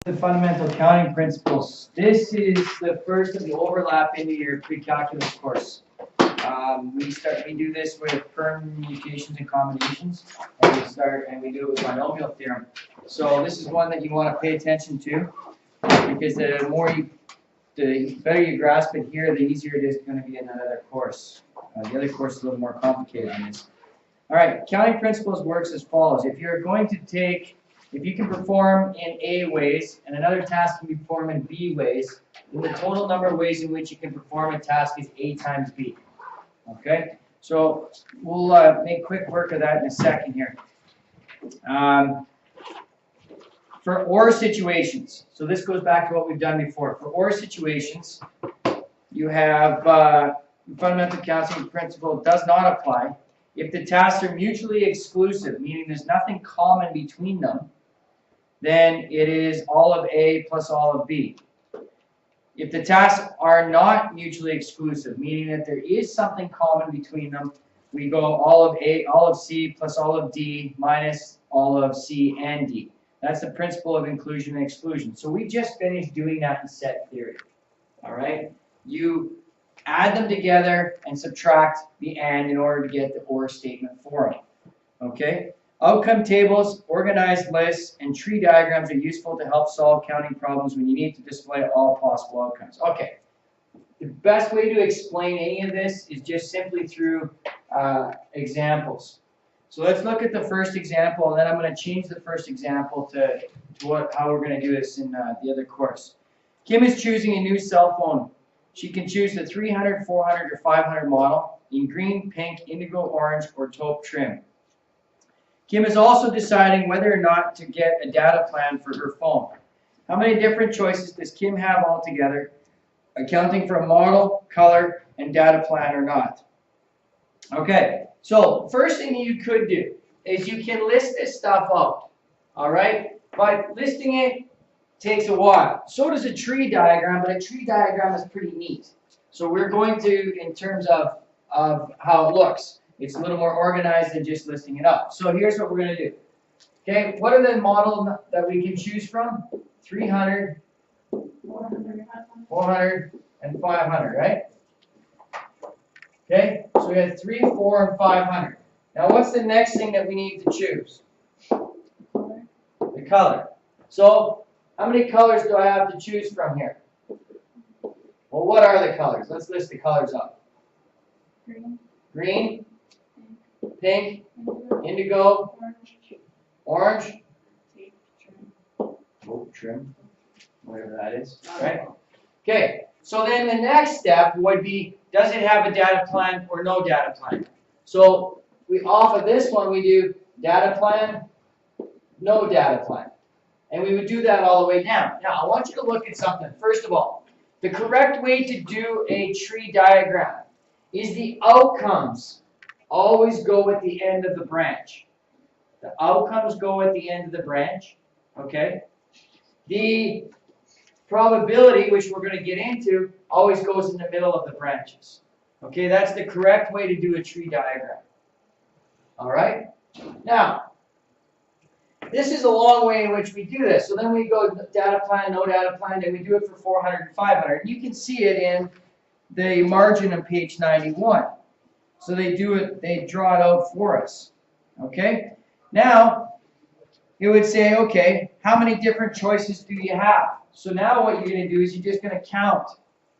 The fundamental counting principles. This is the first of the overlap into your pre-calculus course. We do this with permutations and combinations, and we do it with binomial theorem. So this is one that you want to pay attention to, because the better you grasp it here, the easier it is going to be in that other course. The other course is a little more complicated than this. All right, counting principles works as follows. If you can perform in A ways and another task can be performed in B ways, then the total number of ways in which you can perform a task is A times B. Okay, so we'll make quick work of that in a second here. For OR situations, so this goes back to what we've done before. For OR situations, you have fundamental counting principle does not apply if the tasks are mutually exclusive, meaning there's nothing common between them. Then it is all of A plus all of B. If the tasks are not mutually exclusive, meaning that there is something common between them, we go all of C plus all of D minus all of C and D. That's the principle of inclusion and exclusion. So we just finished doing that in set theory. All right? You add them together and subtract the AND in order to get the OR statement forming. Okay? Outcome tables, organized lists, and tree diagrams are useful to help solve counting problems when you need to display all possible outcomes. Okay, the best way to explain any of this is just simply through examples. So let's look at the first example, and then I'm going to change the first example to how we're going to do this in the other course. Kim is choosing a new cell phone. She can choose the 300, 400, or 500 model in green, pink, indigo, orange, or taupe trim. Kim is also deciding whether or not to get a data plan for her phone. How many different choices does Kim have altogether, accounting for a model, color, and data plan or not? Okay, so first thing you could do is you can list this stuff out, all right? But listing it takes a while. So does a tree diagram, but a tree diagram is pretty neat. So we're going to, in terms of how it looks, it's a little more organized than just listing it up. So here's what we're going to do. Okay, what are the models that we can choose from? 300, 400, and 500, right? Okay, so we have 3, 4, and 500. Now what's the next thing that we need to choose? The color. So how many colors do I have to choose from here? Well, what are the colors? Let's list the colors up. Green, pink, indigo, orange, taupe trim, whatever that is, right? Okay, so then the next step would be, does it have a data plan or no data plan? So off of this one, we do data plan, no data plan. And we would do that all the way down. Now, I want you to look at something. First of all, the correct way to do a tree diagram is the outcomes always go at the end of the branch. The outcomes go at the end of the branch, okay? The probability, which we're going to get into, always goes in the middle of the branches. Okay, that's the correct way to do a tree diagram. All right? Now, this is a long way in which we do this. So then we go data plan, no data plan, then we do it for 400 and 500. You can see it in the margin on page 91. So they draw it out for us. Okay? Now, it would say, okay, how many different choices do you have? So now what you're going to do is you're just going to count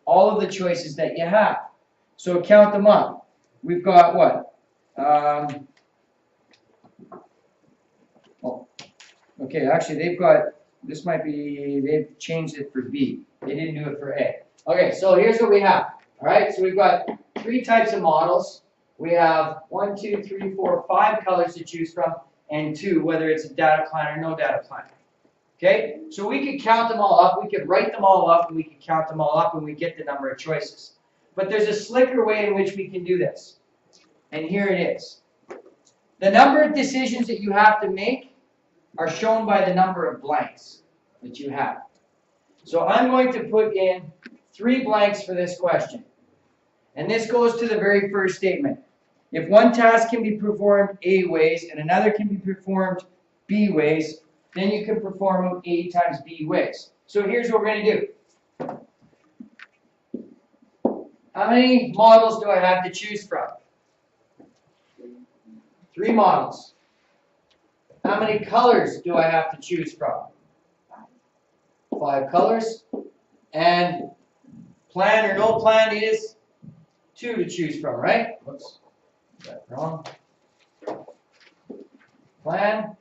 all of the choices that you have. So count them up. We've got what? Okay, actually they've changed it for B. They didn't do it for A. Okay, so here's what we have. All right, so we've got 3 types of models. We have 1, 2, 3, 4, 5 colors to choose from, and 2, whether it's a data plan or no data plan. Okay, so we could count them all up. We could write them all up, and we could count them all up, and we get the number of choices. But there's a slicker way in which we can do this. And here it is. The number of decisions that you have to make are shown by the number of blanks that you have. So I'm going to put in 3 blanks for this question. And this goes to the very first statement. If one task can be performed A ways and another can be performed B ways, then you can perform them A times B ways. So here's what we're going to do. How many models do I have to choose from? 3 models. How many colors do I have to choose from? 5 colors. And plan or no plan is 2 to choose from, right? Whoops, got that wrong. Plan,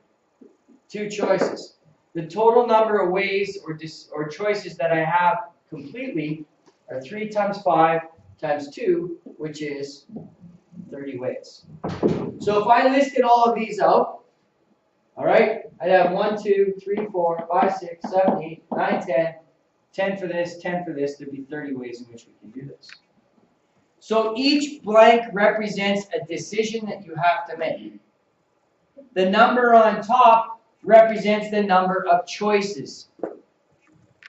2 choices. The total number of ways or choices that I have completely are 3 times 5 times 2, which is 30 ways. So if I listed all of these out, all right, I'd have 1, 2, 3, 4, 5, 6, 7, 8, 9, 10, 10 for this, 10 for this. There'd be 30 ways in which we can do this. So each blank represents a decision that you have to make. The number on top represents the number of choices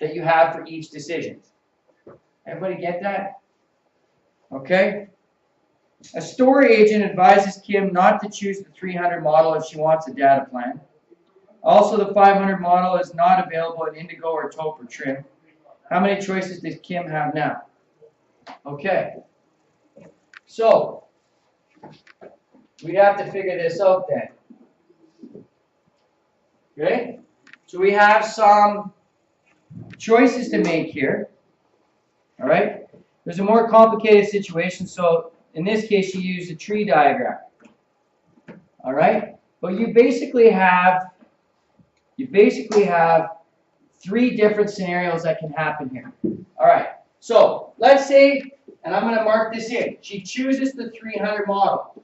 that you have for each decision. Everybody get that? Okay? A store agent advises Kim not to choose the 300 model if she wants a data plan. Also, the 500 model is not available in indigo or taupe or trim. How many choices does Kim have now? Okay. So, we'd have to figure this out then. Okay? So we have some choices to make here. All right? There's a more complicated situation, so in this case you use a tree diagram. All right? But you basically have 3 different scenarios that can happen here. All right. So, let's say, and I'm going to mark this in, she chooses the 300 model.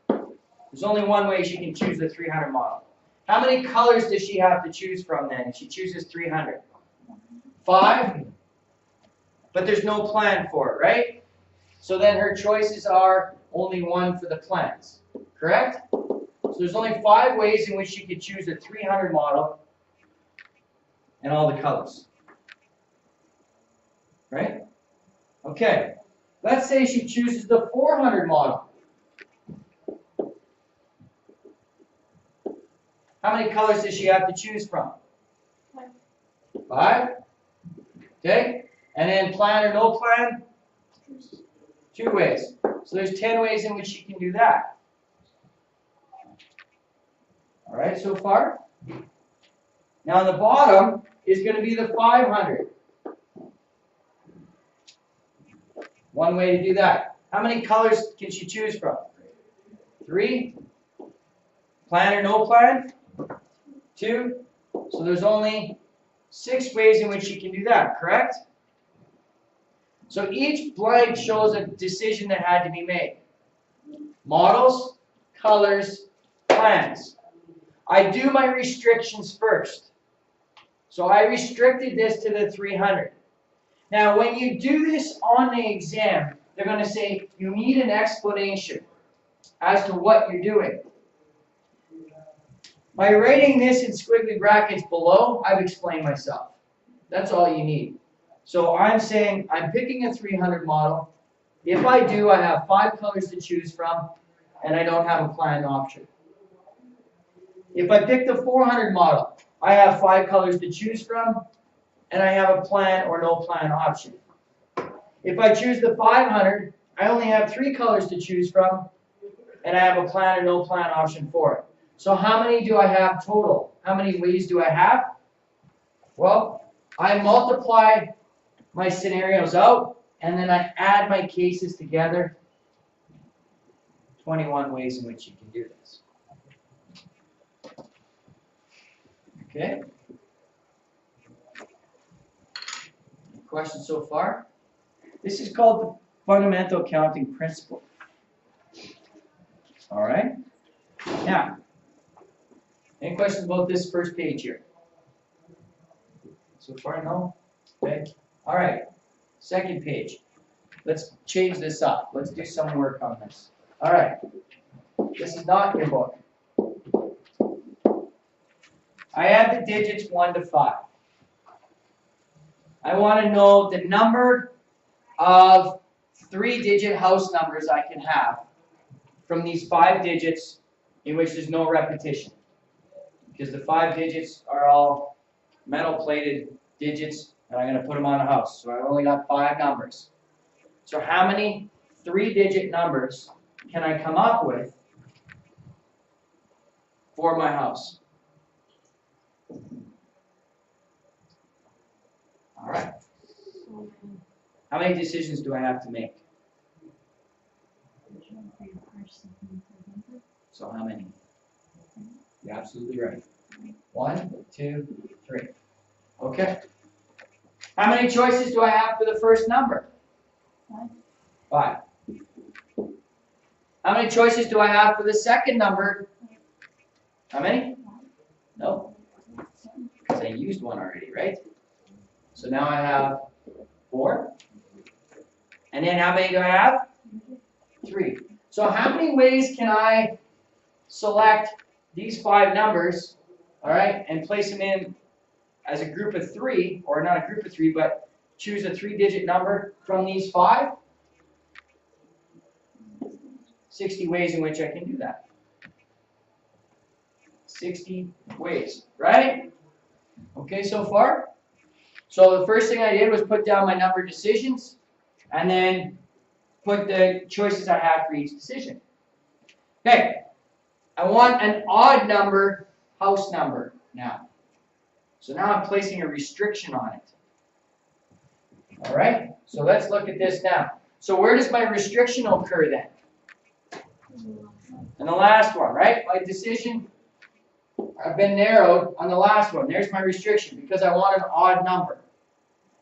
There's only one way she can choose the 300 model. How many colors does she have to choose from then if she chooses 300? 5? But there's no plan for it, right? So then her choices are only 1 for the plans. Correct? So there's only 5 ways in which she could choose a 300 model and all the colors. Right? Okay. Let's say she chooses the 400 model. How many colors does she have to choose from? 5. Okay? And then plan or no plan? 2 ways. So there's 10 ways in which she can do that. All right, so far? Now on the bottom is going to be the 500. One way to do that. How many colors can she choose from? 3. Plan or no plan? 2. So there's only 6 ways in which she can do that, correct? So each blank shows a decision that had to be made. Models, colors, plans. I do my restrictions first. So I restricted this to the 300. Now when you do this on the exam, they're going to say you need an explanation as to what you're doing. By writing this in squiggly brackets below, I've explained myself. That's all you need. So I'm saying I'm picking a 300 model. If I do, I have 5 colors to choose from, and I don't have a planned option. If I pick the 400 model, I have 5 colors to choose from, and I have a plan or no plan option. If I choose the 500, I only have 3 colors to choose from, and I have a plan or no plan option for it. So how many do I have total? How many ways do I have? Well, I multiply my scenarios out, and then I add my cases together. 21 ways in which you can do this. Okay? Questions so far? This is called the fundamental counting principle. All right? Now, any questions about this first page here? So far, no? Okay. All right. Second page. Let's change this up. Let's do some work on this. All right. This is not your book. I have the digits 1 to 5. I want to know the number of 3-digit house numbers I can have from these 5 digits in which there's no repetition. because the 5 digits are all metal plated digits, and I'm going to put them on a house. So I've only got 5 numbers. So how many 3-digit numbers can I come up with for my house? All right. How many decisions do I have to make? So how many? You're absolutely right. 1, 2, 3. Okay. How many choices do I have for the first number? 5. How many choices do I have for the second number? How many? No. Because I used one already, right? So now I have 4. And then how many do I have? 3. So how many ways can I select these 5 numbers, all right, and place them in as a group of 3, or not a group of 3, but choose a 3-digit number from these 5? 60 ways in which I can do that. 60 ways, right? Okay, so far? So the first thing I did was put down my number decisions, and then put the choices I had for each decision. Okay, I want an odd number house number now. So now I'm placing a restriction on it. All right, so let's look at this now. So where does my restriction occur then? In the last one, right? My decision, I've been narrowed on the last one. There's my restriction because I want an odd number.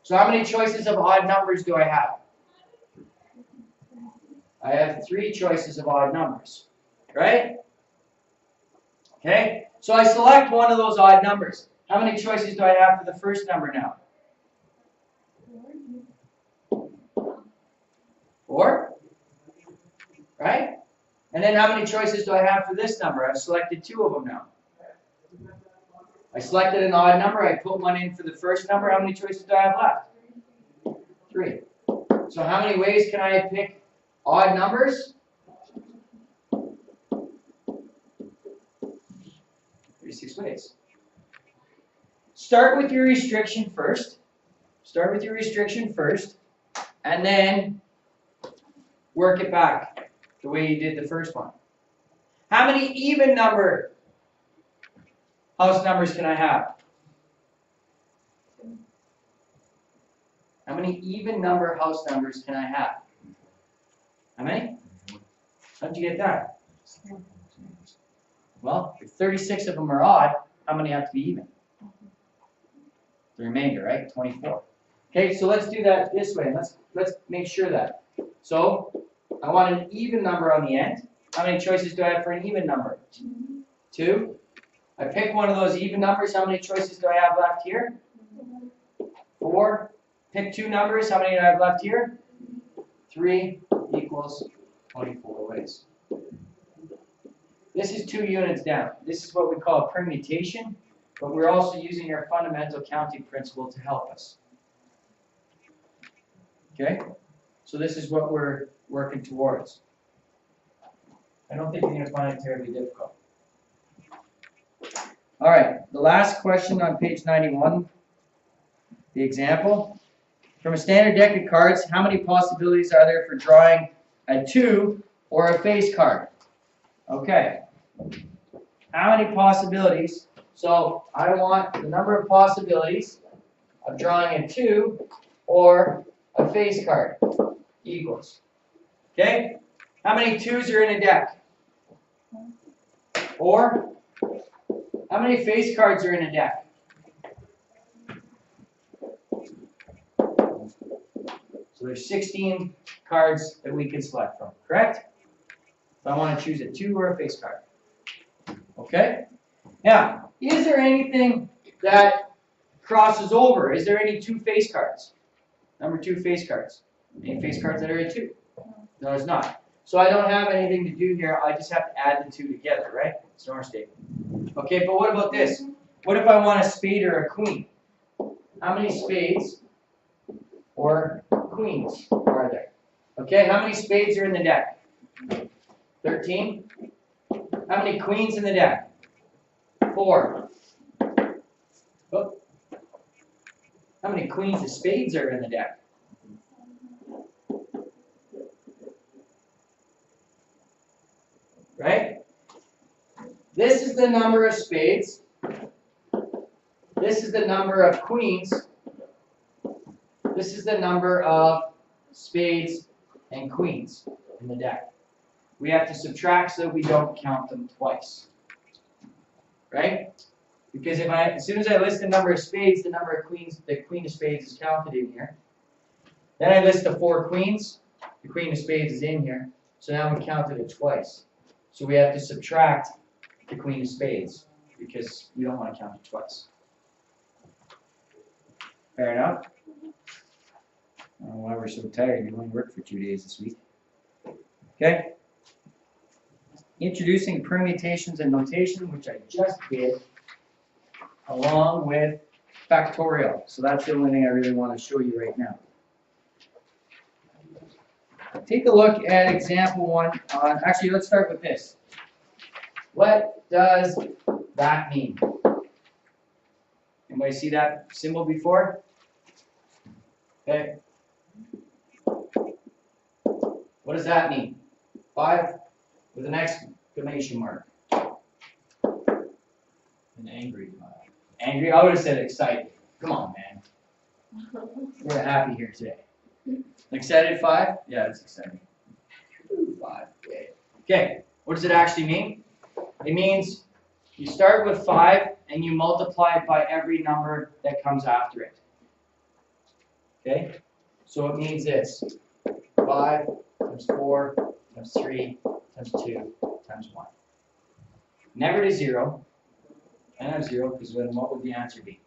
So how many choices of odd numbers do I have? I have 3 choices of odd numbers, right? Okay, so I select one of those odd numbers. How many choices do I have for the first number now? 4, right? And then how many choices do I have for this number? I've selected 2 of them now. I selected an odd number. I put one in for the first number. How many choices do I have left? 3. So how many ways can I pick odd numbers? 36 ways. Start with your restriction first. Start with your restriction first, and then work it back the way you did the first one. How many even number house numbers can I have? How many even number house numbers can I have? How many? How'd you get that? Well, if 36 of them are odd, how many have to be even? The remainder, right? 24. Okay, so let's do that this way. Let's make sure that. So I want an even number on the end. How many choices do I have for an even number? 2. I pick one of those even numbers. How many choices do I have left here? 4. Pick 2 numbers. How many do I have left here? 3 equals 24 ways. This is 2 units down. This is what we call a permutation, but we're also using our fundamental counting principle to help us. Okay? So this is what we're working towards. I don't think you're going to find it terribly difficult. All right, the last question on page 91, the example. From a standard deck of cards, how many possibilities are there for drawing a 2 or a face card? Okay. How many possibilities? So I want the number of possibilities of drawing a 2 or a face card equals. Okay? How many 2s are in a deck? 4. How many face cards are in a deck? So there's 16 cards that we can select from, correct? So I want to choose a 2 or a face card. Okay? Now, is there anything that crosses over? Is there any 2 face cards? Number 2 face cards. Any face cards that are a 2? No, there's not. So I don't have anything to do here. I just have to add the 2 together, right? It's an OR statement. Okay, but what about this? What if I want a spade or a queen? How many spades or queens are there? Okay, how many spades are in the deck? 13. How many queens in the deck? 4. Oh. How many queens of spades are in the deck? Right? This is the number of spades. This is the number of queens. This is the number of spades and queens in the deck. We have to subtract so we don't count them twice. Right? Because as soon as I list the number of spades, the number of queens, the queen of spades is counted in here. Then I list the 4 queens, the queen of spades is in here. So now we counted it twice. So we have to subtract the queen of spades because we don't want to count it twice. Fair enough? I don't know why we're so tired. We only worked for 2 days this week. Okay? Introducing permutations and notation, which I just did, along with factorial. So that's the only thing I really want to show you right now. Take a look at example 1. Actually, let's start with this. What does that mean? Anybody see that symbol before? Okay. What does that mean? 5 with an exclamation mark. An angry 5. Angry? I would have said excited. Come on, man. We're happy here today. Excited 5? Yeah, it's exciting. 5. Okay. What does it actually mean? It means you start with 5 and you multiply it by every number that comes after it. Okay? So it means this. 5 times 4 times 3 times 2 times 1. Never to 0. And have 0 because then what would the answer be?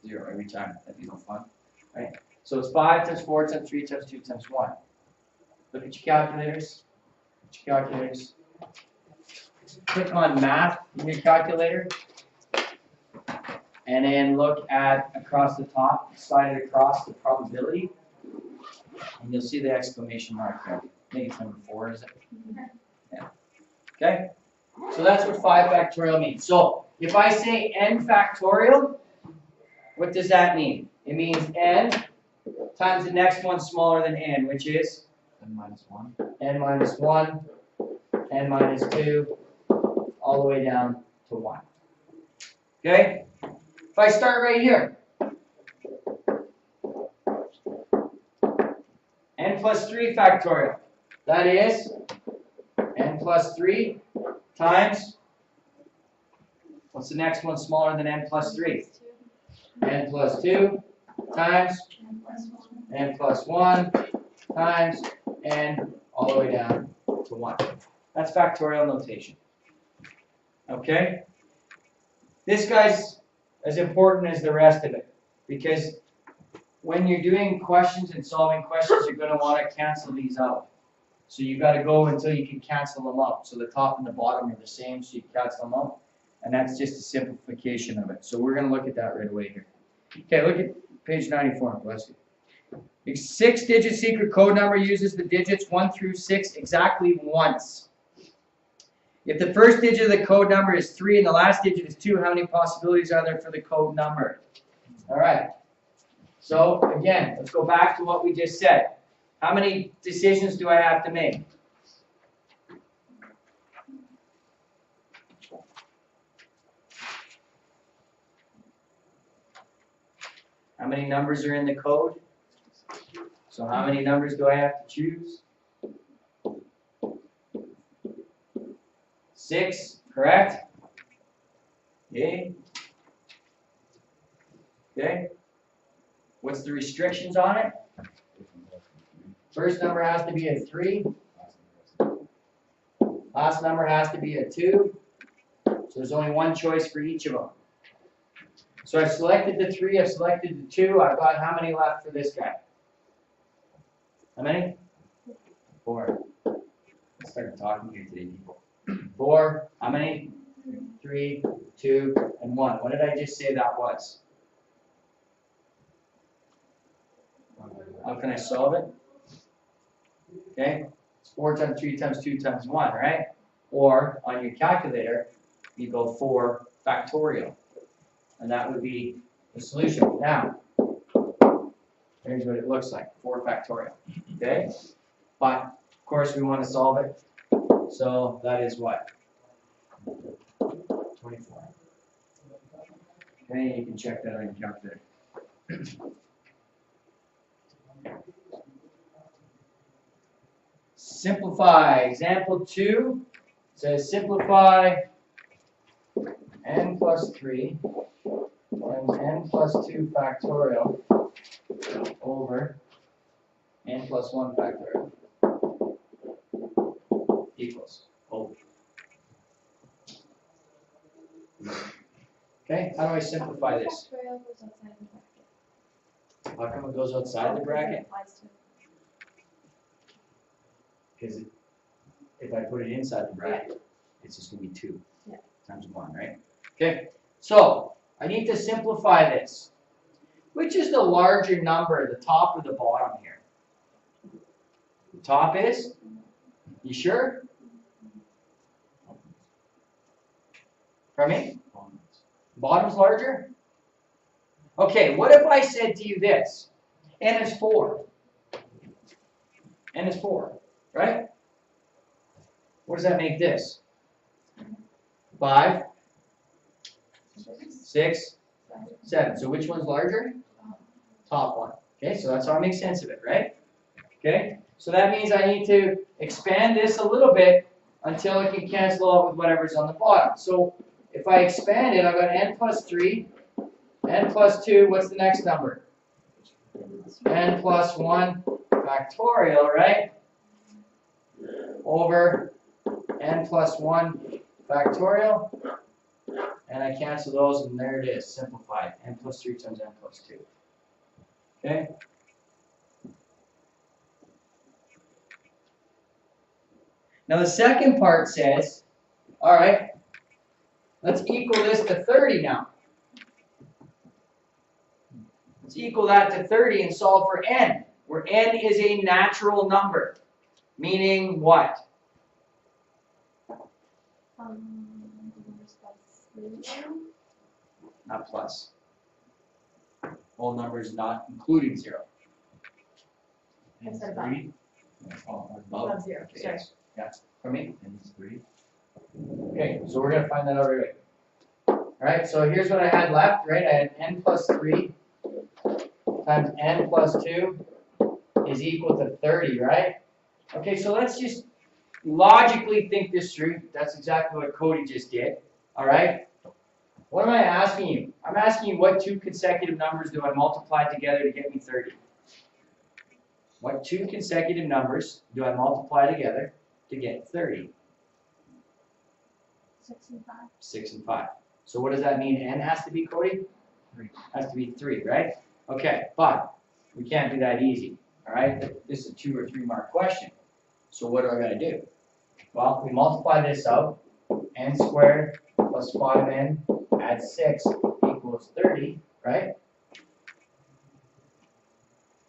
0 every time. That'd be no fun. Right? So it's 5 times 4 times 3 times 2 times 1. Look at your calculators. Click on math in your calculator. And then look at across the top, slide it across the probability. And you'll see the exclamation mark there. I think it's number 4, is it? Yeah. Okay? So that's what 5 factorial means. So if I say n factorial, what does that mean? It means n times the next one smaller than n, which is? N minus 1. N minus 1, n minus 2, all the way down to 1. Okay? If I start right here, n plus 3 factorial, that is n plus 3 times, what's the next one smaller than n plus 3? N plus 2 times n plus 1 times n all the way down to 1. That's factorial notation. Okay? This guy's as important as the rest of it because when you're doing questions and solving questions, you're going to want to cancel these out. So you've got to go until you can cancel them out. So the top and the bottom are the same, so you cancel them out. And that's just a simplification of it. So we're going to look at that right away here. Okay, look at page 94, bless you. A 6-digit secret code number uses the digits 1 through 6 exactly once. If the first digit of the code number is 3 and the last digit is 2, how many possibilities are there for the code number? All right. So again, let's go back to what we just said. How many decisions do I have to make? How many numbers are in the code? So how many numbers do I have to choose? 6, correct? Okay. Okay. What's the restrictions on it? First number has to be a 3. Last number has to be a 2. So there's only one choice for each of them. So I've selected the 3, I've selected the 2. I've got how many left for this guy? How many? 4. I started talking here today, people. 4. How many? 3, 2, and 1. What did I just say that was? How can I solve it? Okay, it's 4 times 3 times 2 times 1, right? Or on your calculator, you go 4 factorial. And that would be the solution. Now, here's what it looks like, 4 factorial, okay? But, of course, we want to solve it. So that is what? 24. Okay, you can check that on your calculator. Simplify. Example 2 says simplify n plus 3 times n plus 2 factorial over n plus 1 factorial equals O. Okay, how do I simplify this? Factorial goes outside the bracket. How come it goes outside the bracket? It applies to- Because if I put it inside the bracket, it's just gonna be 2 Yeah. times 1, right? Okay, so I need to simplify this. Which is the larger number, the top or the bottom here? The top is? You sure? Pardon me? Bottom's larger? Okay, what if I said to you this? N is 4. N is 4, right? What does that make this? 5, 6, 7. So which one's larger? Top one. Okay, so that's how I make sense of it, right? Okay, so that means I need to expand this a little bit until it can cancel out with whatever's on the bottom. So if I expand it, I've got n plus 3, n plus 2, what's the next number? N plus 1 factorial, right? Over n plus 1 factorial. And I cancel those, and there it is, simplified. N plus 3 times n plus 2. Okay? Now the second part says, all right, let's equal this to 30 now. Let's equal that to 30 and solve for n, where n is a natural number. Meaning what? Numbers plus 3. Not plus. Whole numbers not including 0. I said above. Above 0, Okay, sorry. yes. Yeah. For me? And it's 3. Okay, so we're going to find that out right away. Alright, so here's what I had left, right? I had n plus 3 times n plus 2 is equal to 30, right? Okay, so let's just logically think this through. That's exactly what Cody just did. Alright? What am I asking you? I'm asking you what 2 consecutive numbers do I multiply together to get me 30? What 2 consecutive numbers do I multiply together to get 30? 6 and 5. 6 and 5. So what does that mean? N has to be, Cody? 3. Has to be 3, right? Okay, but we can't do that easy. Alright? This is a 2 or 3 mark question. So what do I gotta do? Well, we multiply this out. N squared plus 5n add 6 equals 30, right?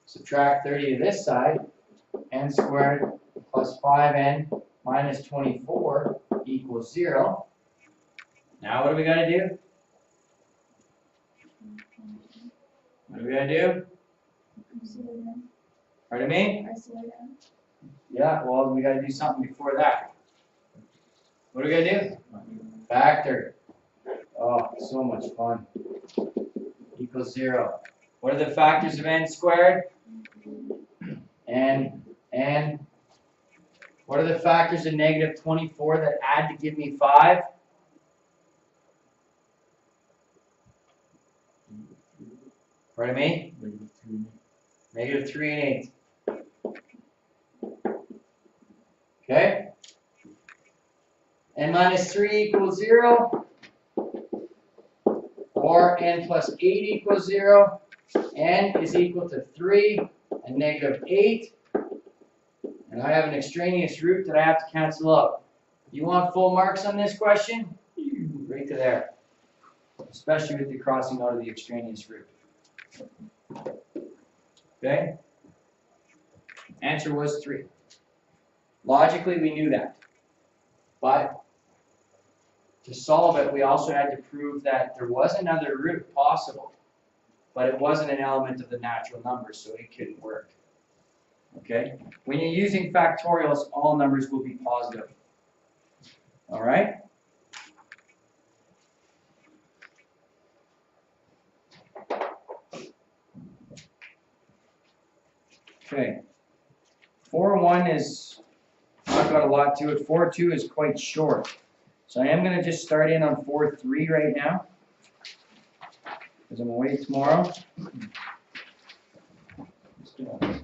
Subtract 30 to this side. N squared plus 5n minus 24 equals 0. Now what do we gotta do? What do we gotta do? Pardon me? Yeah, well, we gotta do something before that. What do we gotta do? Factor. Oh, so much fun. Equals 0. What are the factors of n squared? N. What are the factors of negative 24 that add to give me 5? Pardon me? Negative 3 and 8. Okay? N minus 3 equals 0. Or n plus 8 equals 0. N is equal to 3 and negative 8. And I have an extraneous root that I have to cancel out. You want full marks on this question? Right to there. Especially with the crossing out of the extraneous root. Okay? Answer was 3. Logically, we knew that. But To solve it, we also had to prove that there was another root possible, but it wasn't an element of the natural numbers, so it couldn't work. Okay? When you're using factorials, all numbers will be positive. All right? Okay. 4-1 is not got a lot to it. 4-2 is quite short. So I am going to just start in on 4-3 right now, because I'm away tomorrow. Let's do it.